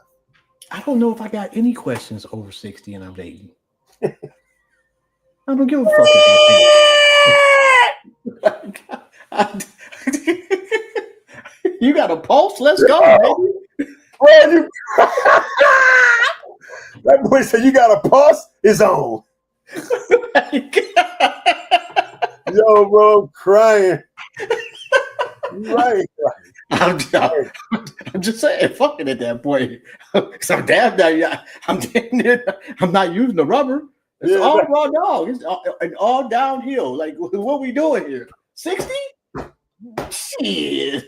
I don't know if I got any questions over 60 and I'm dating. I don't give a fuck about that. You got a pulse? Let's go, baby. That boy said you got a pulse? It's on. Yo, bro, I'm crying. Right. I'm just saying, fucking at that point. So I'm damn now. I'm not using the rubber. It's all raw dog. It's all downhill. Like, what we doing here? 60? Shit.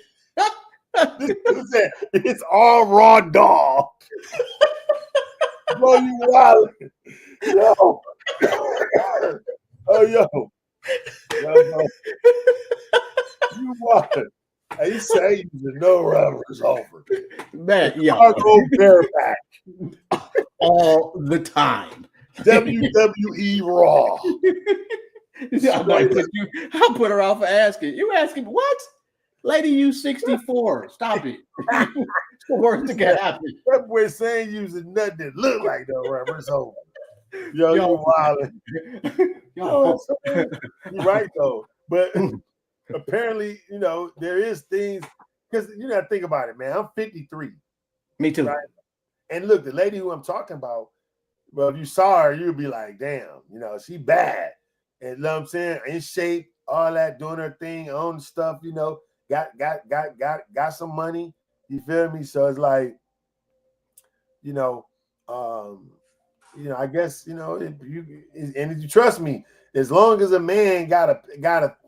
It's all raw dog. Bro, you wild. Yo. Oh, yo. You wild. He say no rubber is offered. Man, yeah. Cargo bareback. All the time. WWE Raw. I'll put her out for asking. You asking what? Lady, you 64. Stop it. the worst that can happen. That boy saying using nothing that look like the rubber. It's over. Yo, Yo. you wildin'. Yo. You're right though. But apparently, there is things because think about it, man. I'm 53. Me too. Right? And look, the lady who I'm talking about, well, if you saw her, you'd be like, damn, she bad. And you know what I'm saying? In shape, all that, doing her thing, own stuff, got some money. You feel me? So it's like, I guess, if you trust me, as long as a man got a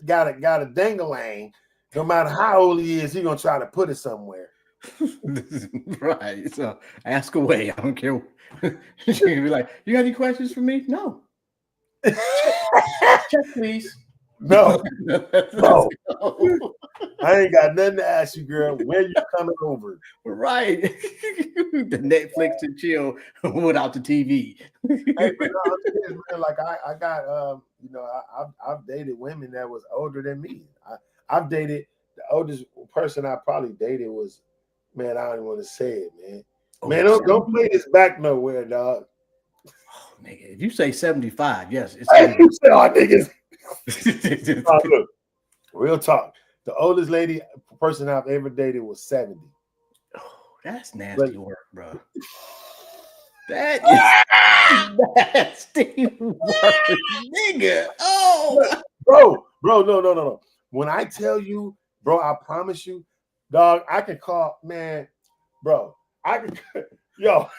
dangalang, no matter how old he is, he's gonna try to put it somewhere. Right. So ask away. I don't care. She's gonna be like, "You got any questions for me?" No. Check, please. No. No. I ain't got nothing to ask you, girl. When you coming over? Right. The Netflix and chill without the TV. Hey, but no, man, like I got I've dated women that was older than me. I've dated the oldest person I probably dated was, man, I don't even want to say it, man. Man, don't play this back nowhere, dog. Oh, nigga, if you say 75, yes, it's you say, niggas. Look, real talk. The oldest person I've ever dated was 70. Oh, that's nasty work, bro. That is nasty work, nigga. Oh, bro, no. When I tell you, bro, I promise you, dog, I can call, man, bro. I can, yo.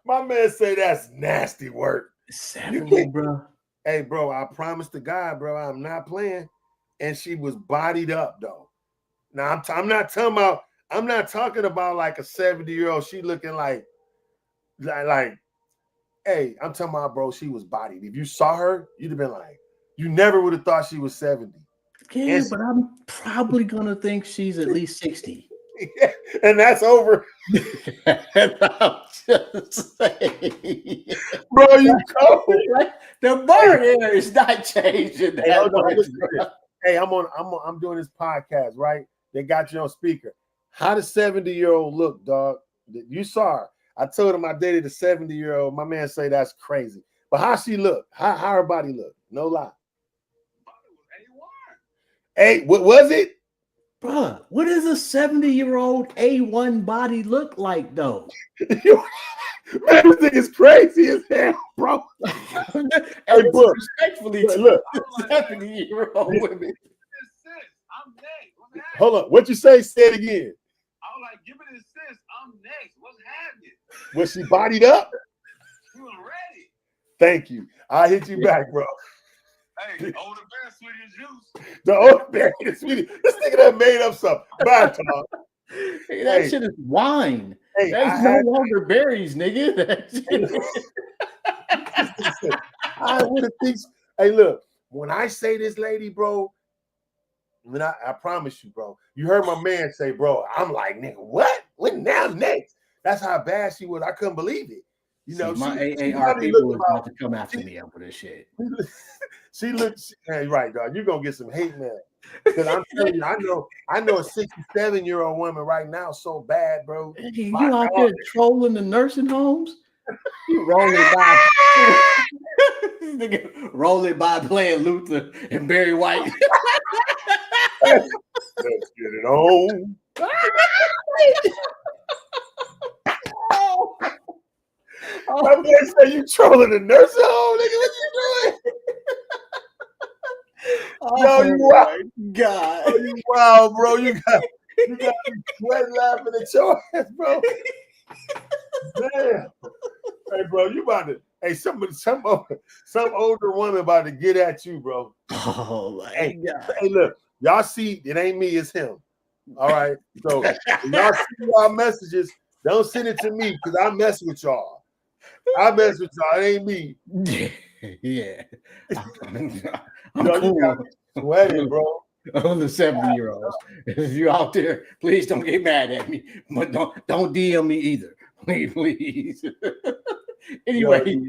My man say that's nasty work. 70, bro. Hey, bro, I promise to God, bro, I'm not playing. And she was bodied up, though. Now I'm not talking about like a 70-year-old. She looking like, hey, I'm talking about, bro, she was bodied. If you saw her, you'd have been like, you never would have thought she was 70. Yeah, but I'm probably gonna think she's at least 60. And that's over. I'm just saying. Bro, you cold. The bar here is not changing that much. Hey, I'm doing this podcast, right? They got you on speaker. How does 70-year-old look, dog? You saw her. I told him I dated a 70-year-old. My man say that's crazy. But how she look? How her body look? No lie. Hey, what was it? Bruh, what does a 70-year-old A1 body look like, though? Man, this thing is crazy as hell, bro. Hey, bro, respectfully, look, 70-year-old women. Hold on, what you say? Say it again. I was like, give it a sense. I'm next. What's happening? Was she bodied up? She was ready. Thank you. I'll hit you back, bro. Hey, older bear, sweetie juice. The older bear, sweetie. This nigga that made up something. Bye, Tom. Hey, that shit is wine. Hey, that's no longer berries, nigga. I would have think. Hey, look, when I say this lady, bro, I promise you, bro. You heard my man say, bro. I'm like, nigga, what? When now next? That's how bad she was. I couldn't believe it. You know, my AAR people is about to come after me over this shit. She looks. Hey, right, dog. You're gonna get some hate mail. Because I'm telling you, I know a 67-year-old woman right now so bad, bro. Hey, you out there trolling the nursing homes? You rolling by, rolling by playing Luther and Barry White. Let's get it on. My man say you trolling the nursing home, nigga. What you doing? Oh, yo, you wild. God. Oh, you wild, bro. You got me sweat laughing at your ass, bro. Damn. Hey, bro, you about to some older woman about to get at you, bro. Oh my God. Hey, look, y'all see, it ain't me, it's him. All right. So y'all see y'all messages, don't send it to me because I mess with y'all. I mess with y'all. It ain't me. Yeah. I'm yo, cool. You got me sweating, bro. On the 70-year-olds. If you're out there, please don't get mad at me. But don't DM me either. Please. Anyway,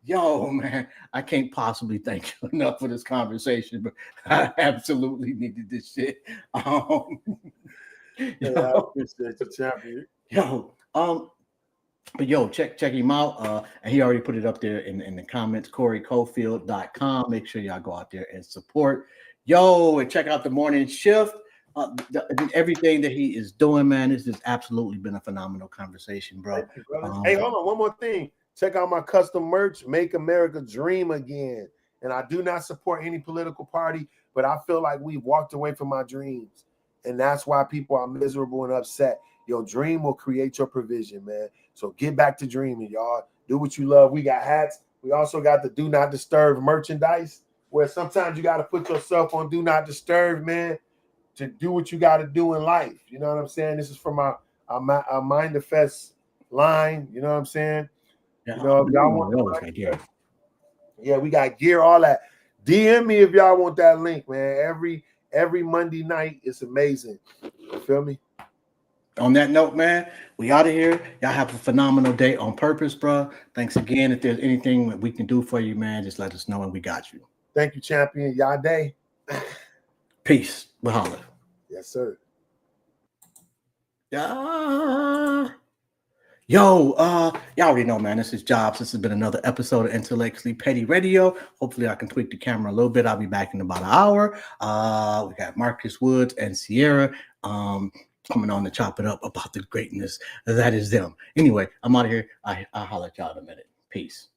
yo, man, I can't possibly thank you enough for this conversation, but I absolutely needed this shit. Hey, I Yo, appreciate you, champion. yo, but yo, check him out. And he already put it up there in the comments, CoreyCofield.com. Make sure y'all go out there and support. Yo, and check out the morning shift. Everything that he is doing, man. This has absolutely been a phenomenal conversation, bro. Thank you, brothers. Hey, hold on, one more thing. Check out my custom merch, Make America Dream Again. And I do not support any political party, but I feel like we've walked away from our dreams. And that's why people are miserable and upset. Your dream will create your provision, man. So get back to dreaming, y'all. Do what you love. We got hats. We also got the Do Not Disturb merchandise, where sometimes you got to put yourself on Do Not Disturb, man, to do what you got to do in life. You know what I'm saying? This is from our Mind the Fest line. You know what I'm saying? Yeah, You know, if y'all want those right here. yeah, we got gear, all that. DM me if y'all want that link, man. Every Monday night, it's amazing. You feel me? On that note, man, we out of here. Y'all have a phenomenal day on purpose, bro. Thanks again. If there's anything that we can do for you, man, just let us know and we got you. Thank you, champion. Y'all day. Peace. We'll holler. Yes, sir. Yeah. Yo, y'all already know, man. This is Jobs. This has been another episode of Intellectually Petty Radio. Hopefully, I can tweak the camera a little bit. I'll be back in about an hour. We got Marcus Woods and Sierra coming on to chop it up about the greatness that is them. Anyway, I'm out of here. I'll holler at y'all in a minute. Peace.